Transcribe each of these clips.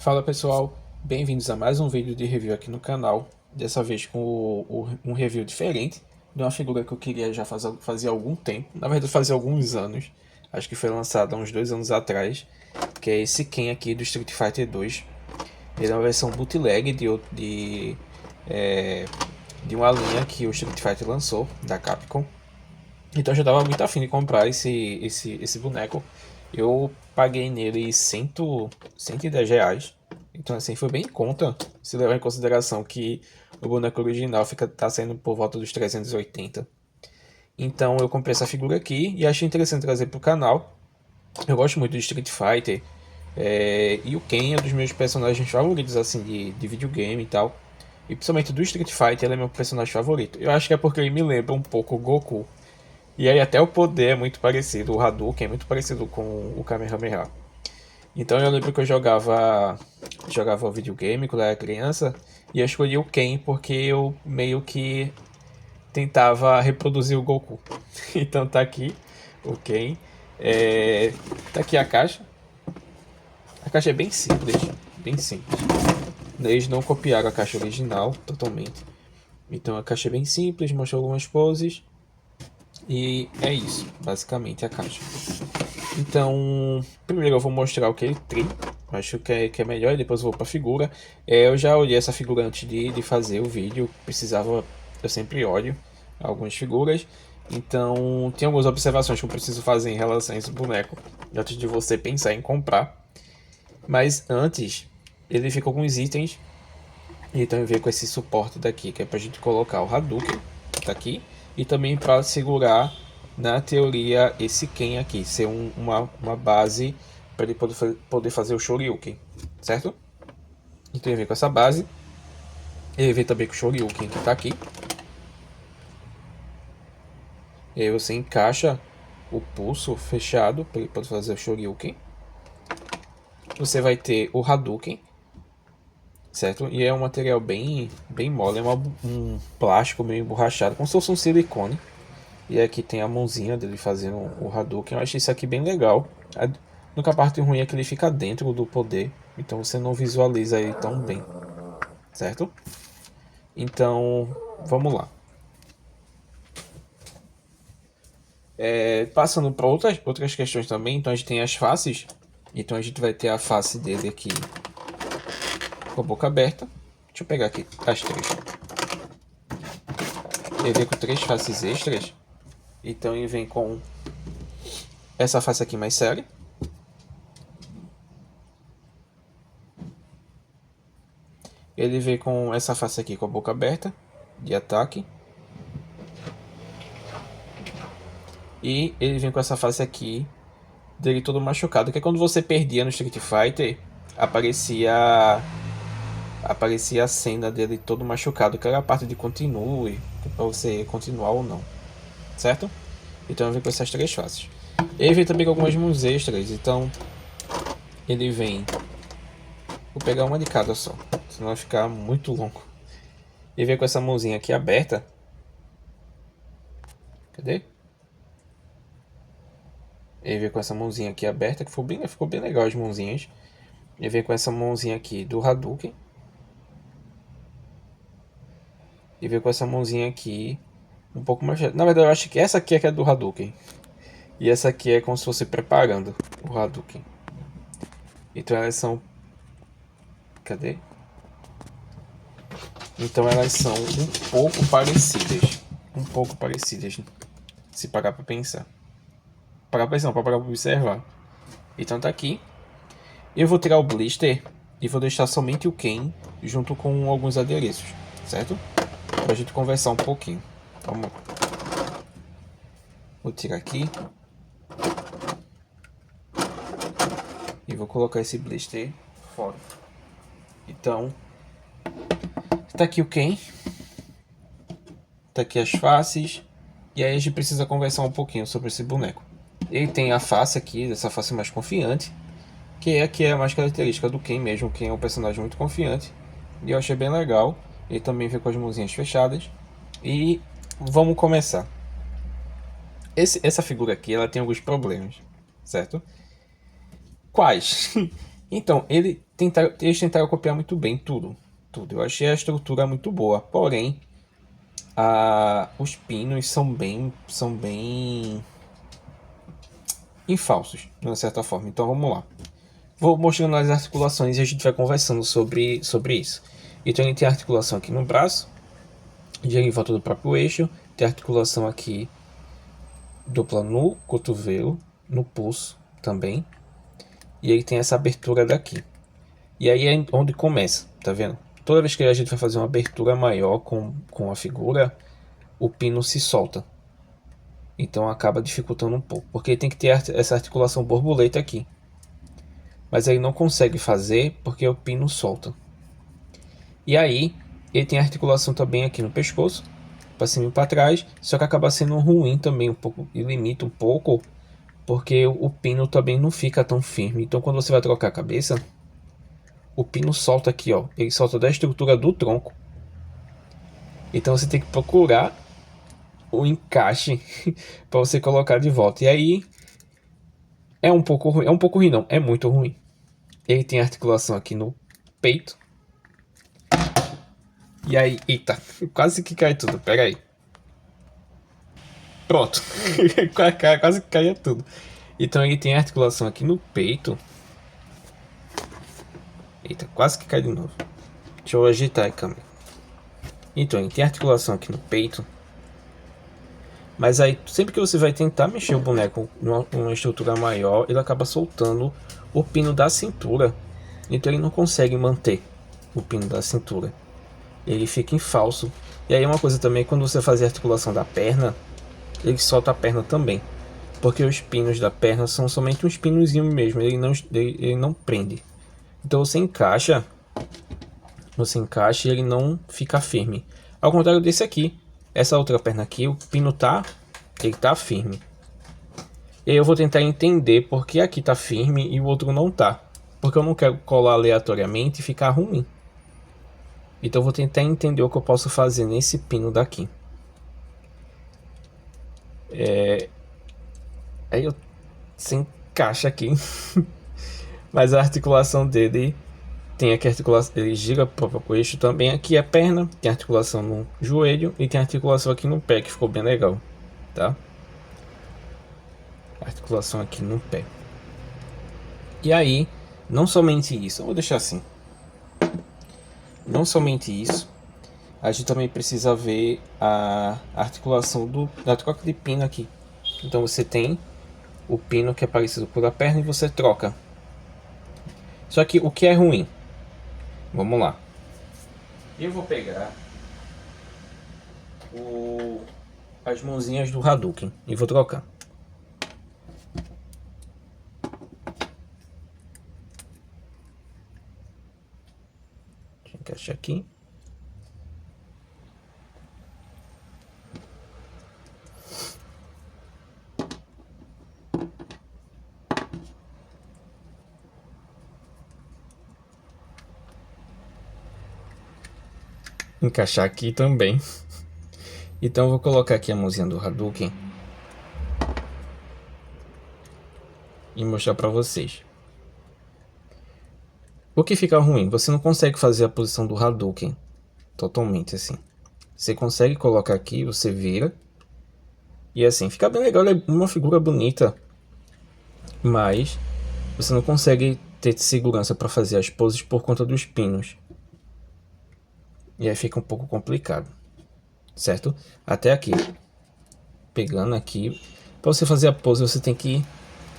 Fala pessoal, bem-vindos a mais um vídeo de review aqui no canal. Dessa vez com um review diferente de uma figura que eu queria já fazia algum tempo. Na verdade fazia alguns anos, acho que foi lançado há uns 2 anos atrás. Que é esse Ken aqui do Street Fighter 2. Ele é uma versão bootleg de uma linha que o Street Fighter lançou, da Capcom. Então eu já estava muito afim de comprar esse boneco. Eu paguei nele 110 reais. Então assim, foi bem em conta. Se levar em consideração que o boneco original tá saindo por volta dos 380. Então eu comprei essa figura aqui e achei interessante trazer para o canal. Eu gosto muito de Street Fighter. E o Ken é um dos meus personagens favoritos assim de videogame e tal. E principalmente do Street Fighter, ele é meu personagem favorito. Eu acho que é porque ele me lembra um pouco o Goku. E aí até o poder é muito parecido, o Hadouken é muito parecido com o Kamehameha. Então eu lembro que eu jogava videogame quando eu era criança e eu escolhi o Ken porque eu meio que tentava reproduzir o Goku. Então tá aqui o Ken. Tá aqui a caixa. A caixa é bem simples, bem simples. Eles não copiaram a caixa original totalmente. Então a caixa é bem simples, mostra algumas poses. E é isso, basicamente a caixa. Então, primeiro eu vou mostrar o que ele tem. Acho que é melhor e depois eu vou para a figura. Eu já olhei essa figura antes de fazer o vídeo. Eu sempre olho algumas figuras. Então, tem algumas observações que eu preciso fazer em relação a esse boneco antes de você pensar em comprar. Mas antes, ele fica com alguns itens. Então eu venho com esse suporte daqui, que é pra gente colocar o Hadouken, que tá aqui. E também para segurar, na teoria, esse Ken aqui, ser uma base para ele poder fazer o Shoryuken, certo? Então ele vem com essa base. Ele vem também com o Shoryuken que tá aqui. E aí você encaixa o pulso fechado para ele poder fazer o Shoryuken. Você vai ter o Hadouken, certo? E é um material bem mole, é um plástico meio emborrachado, como se fosse um silicone. E aqui tem a mãozinha dele fazendo o Hadouken. Eu achei isso aqui bem legal. A única parte ruim é que ele fica dentro do poder, então você não visualiza ele tão bem, certo? Então, vamos lá. Passando para outras questões também, então a gente tem as faces. Então a gente vai ter a face dele aqui com a boca aberta. Deixa eu pegar aqui as três. Ele vem com 3 faces extras. Então ele vem com essa face aqui mais séria. Ele vem com essa face aqui com a boca aberta, de ataque. E ele vem com essa face aqui dele todo machucado, que é quando você perdia no Street Fighter, aparecia a cena dele todo machucado, que era a parte de continue, para você continuar ou não, certo? Então ele vem com essas 3 faces. Ele vem também com algumas mãos extras, então ele vem... Vou pegar uma de cada só, senão vai ficar muito longo. Ele vem com essa mãozinha aqui aberta. Cadê? Ele vem com essa mãozinha aqui aberta, que ficou bem legal as mãozinhas. Ele vem com essa mãozinha aqui do Hadouken. E vem com essa mãozinha aqui um pouco mais... Na verdade eu acho que essa aqui é que é do Hadouken. E essa aqui é como se fosse preparando o Hadouken. Então elas são... Cadê? Então elas são um pouco parecidas. Um pouco parecidas, se parar pra pensar. Parar pra pensar, pra parar pra observar. Então tá aqui. Eu vou tirar o blister e vou deixar somente o Ken junto com alguns adereços, certo? Pra gente conversar um pouquinho. Vamos. Vou tirar aqui. E vou colocar esse blister fora. Então, tá aqui o Ken. Tá aqui as faces. E aí a gente precisa conversar um pouquinho sobre esse boneco. Ele tem a face aqui, essa face mais confiante, que é a mais característica do Ken mesmo. O Ken é um personagem muito confiante. E eu achei bem legal. Ele também vem com as mãozinhas fechadas. E vamos começar. Essa figura aqui, ela tem alguns problemas, certo? Quais? Então, ele eles tentaram copiar muito bem tudo. Tudo. Eu achei a estrutura muito boa. Porém, os pinos são bem infalsos, de uma certa forma. Então vamos lá. Vou mostrando as articulações e a gente vai conversando sobre isso. Então ele tem articulação aqui no braço, gira em volta do próprio eixo, tem articulação aqui dupla no cotovelo, no pulso também. E ele tem essa abertura daqui. E aí é onde começa, tá vendo? Toda vez que a gente vai fazer uma abertura maior com a figura, o pino se solta. Então acaba dificultando um pouco, porque tem que ter essa articulação borboleta aqui. Mas ele não consegue fazer porque o pino solta. E aí ele tem articulação também aqui no pescoço, para cima e para trás, só que acaba sendo ruim também um pouco, e limita um pouco, porque o pino também não fica tão firme. Então quando você vai trocar a cabeça, o pino solta aqui, ó, ele solta da estrutura do tronco. Então você tem que procurar o encaixe para você colocar de volta. E aí é um pouco ruim não, é muito ruim. Ele tem articulação aqui no peito. E aí, eita, quase que cai tudo, pera aí. Pronto, quase que caia tudo. Então ele tem articulação aqui no peito. Eita, quase que cai de novo. Deixa eu agitar a câmera. Então ele tem articulação aqui no peito. Mas aí, sempre que você vai tentar mexer o boneco numa estrutura maior, ele acaba soltando o pino da cintura. Então ele não consegue manter o pino da cintura. Ele fica em falso. E aí uma coisa também, quando você faz a articulação da perna, ele solta a perna também. Porque os pinos da perna são somente uns pinozinhos mesmo, ele não prende. Então você encaixa e ele não fica firme. Ao contrário desse aqui, essa outra perna aqui, o pino ele tá firme. E aí eu vou tentar entender porque aqui tá firme e o outro não tá. Porque eu não quero colar aleatoriamente e ficar ruim. Então eu vou tentar entender o que eu posso fazer nesse pino daqui. Aí se encaixa aqui. Mas a articulação dele tem aqui a articulação, ele gira para o eixo também. Aqui a perna, tem articulação no joelho e tem articulação aqui no pé, que ficou bem legal, tá? Articulação aqui no pé. E aí, não somente isso, eu vou deixar assim. Não somente isso, a gente também precisa ver a articulação da troca de pino aqui. Então você tem o pino que é parecido com a perna e você troca. Só que o que é ruim? Vamos lá. Eu vou pegar as mãozinhas do Hadouken e vou trocar. Deixa eu encaixar aqui. Encaixar aqui também. Então eu vou colocar aqui a mãozinha do Hadouken e mostrar para vocês. O que fica ruim? Você não consegue fazer a posição do Hadouken totalmente assim. Você consegue colocar aqui, você vira e assim fica bem legal, é uma figura bonita, mas você não consegue ter segurança para fazer as poses por conta dos pinos. E aí fica um pouco complicado, certo? Até aqui, pegando aqui, para você fazer a pose você tem que,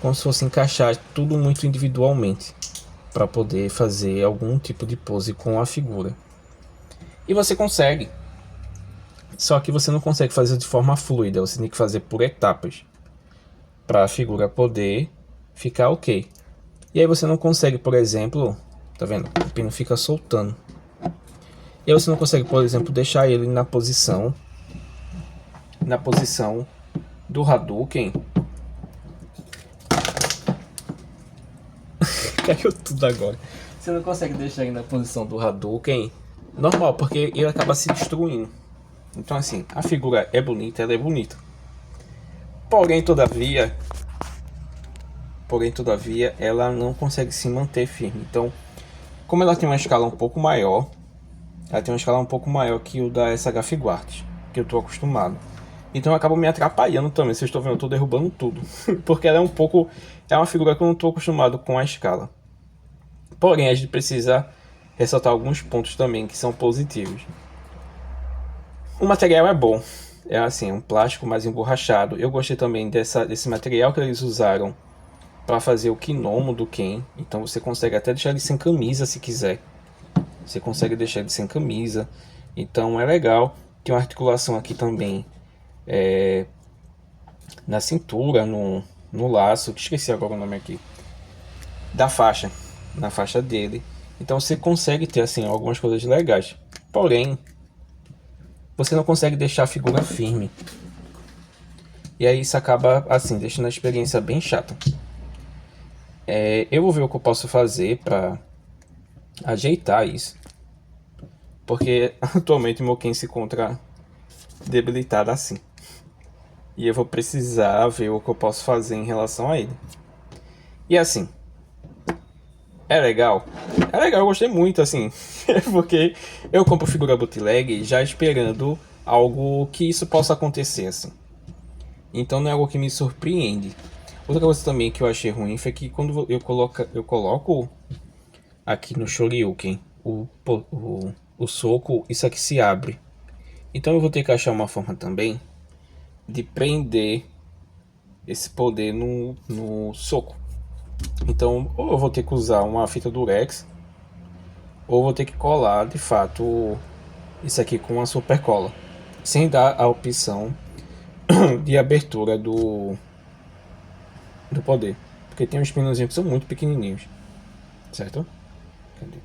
como se fosse encaixar tudo muito individualmente, para poder fazer algum tipo de pose com a figura. E você consegue, só que você não consegue fazer de forma fluida, você tem que fazer por etapas, para a figura poder ficar ok. E aí você não consegue, por exemplo, tá vendo? O pino fica soltando. E aí você não consegue, por exemplo, deixar ele na posição do Hadouken. Caiu tudo agora. Você não consegue deixar ele na posição do Hadouken normal, porque ele acaba se destruindo. Então assim, a figura é bonita, ela é bonita. Porém, todavia, ela não consegue se manter firme. Então, Como ela tem uma escala um pouco maior, ela tem uma escala um pouco maior que o da SH Figuarts, que eu tô acostumado. Então acaba me atrapalhando também. Vocês estão vendo, eu tô derrubando tudo. Porque ela é um pouco. É uma figura que eu não tô acostumado com a escala. Porém, a gente precisa ressaltar alguns pontos também que são positivos. O material é bom. É assim, um plástico mais emborrachado. Eu gostei também desse material que eles usaram para fazer o kimono do Ken. Então você consegue até deixar ele sem camisa se quiser. Você consegue deixar ele sem camisa. Então é legal. Tem uma articulação aqui também na cintura, no laço. Esqueci agora o nome aqui. Da faixa. Na faixa dele. Então você consegue ter assim algumas coisas legais. Porém, você não consegue deixar a figura firme. E aí isso acaba assim, deixando a experiência bem chata. Eu vou ver o que eu posso fazer para ajeitar isso. Porque atualmente o meu Ken se encontra debilitado assim. E eu vou precisar ver o que eu posso fazer em relação a ele. E assim, é legal. É legal, eu gostei muito, assim. Porque eu compro figura bootleg já esperando algo que isso possa acontecer, assim. Então não é algo que me surpreende. Outra coisa também que eu achei ruim foi que quando eu coloco aqui no Shoryuken o soco, isso aqui se abre. Então eu vou ter que achar uma forma também de prender esse poder no soco. Então ou eu vou ter que usar uma fita durex, ou vou ter que colar de fato isso aqui com uma super cola, sem dar a opção de abertura do poder. Porque tem uns pinozinhos que são muito pequenininhos. Certo? Cadê?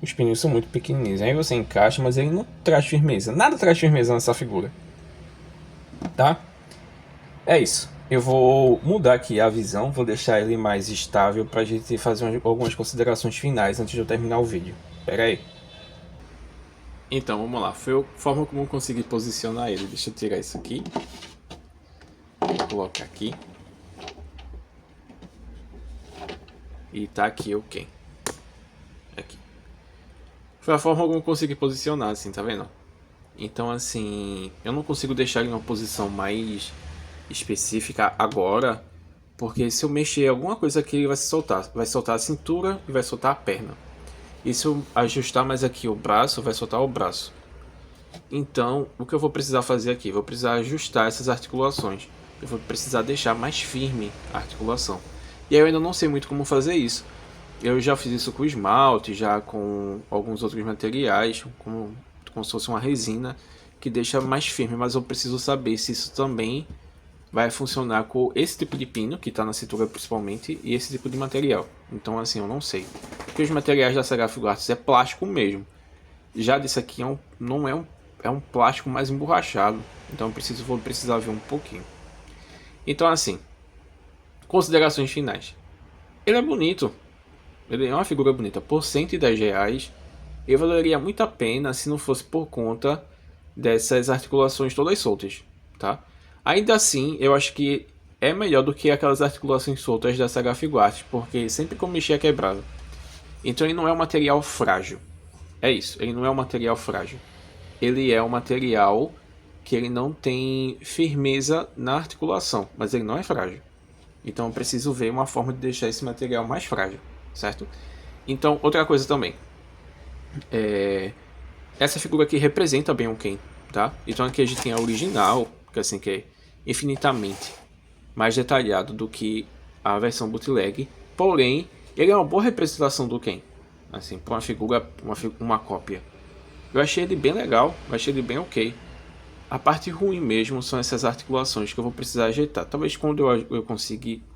Os pininhos são muito pequenininhos. Aí você encaixa, mas ele não traz firmeza. Nada traz firmeza nessa figura. Tá? É isso. Eu vou mudar aqui a visão. Vou deixar ele mais estável pra gente fazer algumas considerações finais antes de eu terminar o vídeo. Pera aí. Então, vamos lá. Foi a forma como eu consegui posicionar ele. Deixa eu tirar isso aqui. Vou colocar aqui. E tá aqui o Ken. Aqui. Foi a forma como eu consegui posicionar, assim, tá vendo? Então, assim, eu não consigo deixar ele em uma posição mais específica agora, porque se eu mexer alguma coisa aqui, ele vai se soltar. Vai soltar a cintura e vai soltar a perna. E se eu ajustar mais aqui o braço, vai soltar o braço. Então, o que eu vou precisar fazer aqui? Vou precisar ajustar essas articulações. Eu vou precisar deixar mais firme a articulação. E aí eu ainda não sei muito como fazer isso. Eu já fiz isso com esmalte, já com alguns outros materiais, como se fosse uma resina, que deixa mais firme. Mas eu preciso saber se isso também vai funcionar com esse tipo de pino, que está na cintura principalmente, e esse tipo de material. Então assim, eu não sei. Porque os materiais da SH Figuarts é plástico mesmo. Já desse aqui não é um plástico mais emborrachado. Então vou precisar ver um pouquinho. Então assim, considerações finais. Ele é bonito. Ele é uma figura bonita. Por R$ 110, ele valeria muito a pena se não fosse por conta dessas articulações todas soltas, tá? Ainda assim, eu acho que é melhor do que aquelas articulações soltas da SH Figuarts, porque sempre que eu mexer é quebrado. Então ele não é um material frágil. É isso, ele não é um material frágil. Ele é um material que ele não tem firmeza na articulação, mas ele não é frágil. Então eu preciso ver uma forma de deixar esse material mais frágil, certo? Então, outra coisa também. Essa figura aqui representa bem o Ken, tá? Então aqui a gente tem a original, que assim que é infinitamente mais detalhado do que a versão bootleg. Porém, ele é uma boa representação do Ken, assim, para uma figura, uma cópia. Eu achei ele bem legal, eu achei ele bem ok. A parte ruim mesmo são essas articulações que eu vou precisar ajeitar. Talvez quando eu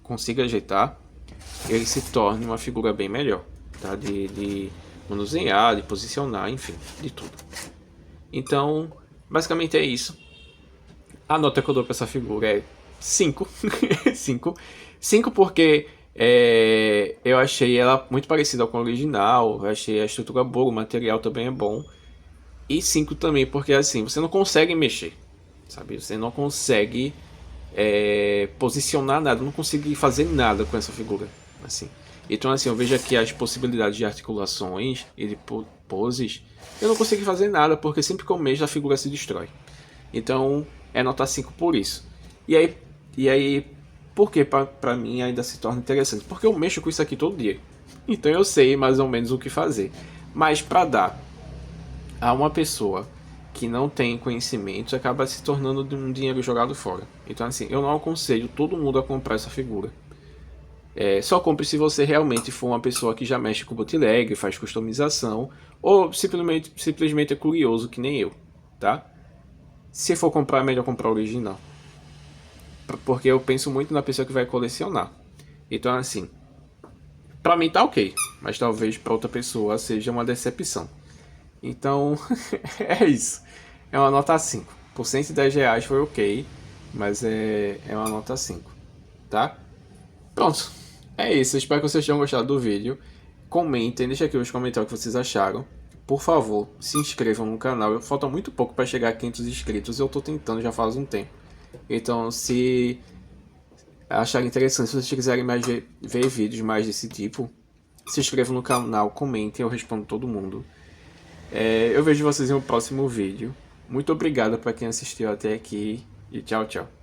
consiga ajeitar, ele se torne uma figura bem melhor, tá? De manusear, de posicionar, enfim, de tudo. Então, basicamente é isso. A nota que eu dou para essa figura é 5. 5. 5 porque eu achei ela muito parecida com a original. Eu achei a estrutura boa, o material também é bom. E 5 também porque assim, você não consegue mexer, sabe? Você não consegue posicionar nada, não consegue fazer nada com essa figura, assim. Então assim, eu vejo aqui as possibilidades de articulações e de poses. Eu não consigo fazer nada, porque sempre que eu mexo a figura se destrói. Então é nota 5 por isso. E aí por que pra mim ainda se torna interessante? Porque eu mexo com isso aqui todo dia. Então eu sei mais ou menos o que fazer. Mas pra dar a uma pessoa que não tem conhecimento, acaba se tornando um dinheiro jogado fora. Então assim, eu não aconselho todo mundo a comprar essa figura. Só compre se você realmente for uma pessoa que já mexe com bootleg, faz customização, ou simplesmente é curioso que nem eu, tá? Se for comprar, é melhor comprar original. Porque eu penso muito na pessoa que vai colecionar. Então assim, pra mim tá ok, mas talvez pra outra pessoa seja uma decepção. Então, é isso. É uma nota 5. Por R$ 110 foi ok, mas é uma nota 5, tá? Pronto. É isso. Espero que vocês tenham gostado do vídeo. Comentem, deixem aqui nos comentários o que vocês acharam. Por favor, se inscrevam no canal. Falta muito pouco para chegar a 500 inscritos. Eu tô tentando já faz um tempo. Então, se acharem interessante, se vocês quiserem mais ver vídeos mais desse tipo, se inscrevam no canal, comentem, eu respondo todo mundo. Eu vejo vocês em um próximo vídeo. Muito obrigado para quem assistiu até aqui e tchau, tchau.